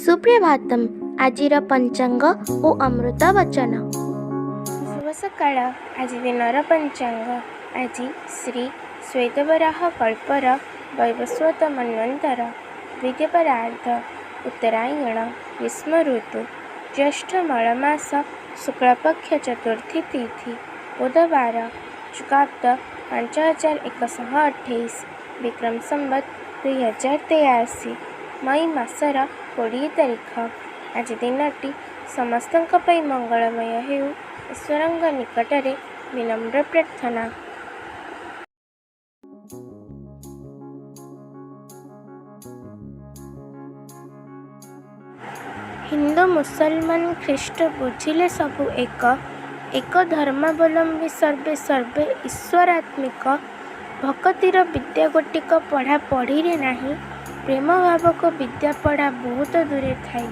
ସୁପ୍ରଭାତମ୍। ଆଜିର ପଞ୍ଚାଙ୍ଗ ଓ ଅମୃତ ବଚନ। ଶୁଭ ସକାଳ। ଆଜି ଦିନର ପଞ୍ଚାଙ୍ଗ। ଆଜି ଶ୍ରୀ ଶ୍ୱେତବରାହ କଳ୍ପର ବୈବସ୍ୱତ ମନ୍ୱନ୍ତର ଦ୍ୱିତୀୟପରାର୍ଦ୍ଧ ଉତ୍ତରାୟଣ ଗ୍ରୀଷ୍ମ ଋତୁ ଜ୍ୟେଷ୍ଠ ମଳମାସ ଶୁକ୍ଳପକ୍ଷ ଚତୁର୍ଥୀ ତିଥି ବୁଧବାର ଚୁକାବ୍ଦ 5128 ବିକ୍ରମ ସମ୍ବତ 2083 ମଇ ମାସର 20 ତାରିଖ। ଆଜି ଦିନଟି ସମସ୍ତଙ୍କ ପାଇଁ ମଙ୍ଗଳମୟ ହେଉ, ଈଶ୍ୱରଙ୍କ ନିକଟରେ ବିନମ୍ର ପ୍ରାର୍ଥନା। ହିନ୍ଦୁ ମୁସଲମାନ ଖ୍ରୀଷ୍ଟ ବୁଝିଲେ ସବୁ ଏକ, ଏକ ଧର୍ମାବଲମ୍ବୀ ସର୍ବେ ସର୍ବେ ଈଶ୍ୱରାତ୍ମିକ। ଭକତିର ବିଦ୍ୟା ଗୋଟିକ ପଢ଼ା ପଢ଼ିରେ ନାହିଁ, ପ୍ରେମ ଭାବକ ବିଦ୍ୟା ପଢ଼ା ବହୁତ ଦୂରେ ଥାଇ।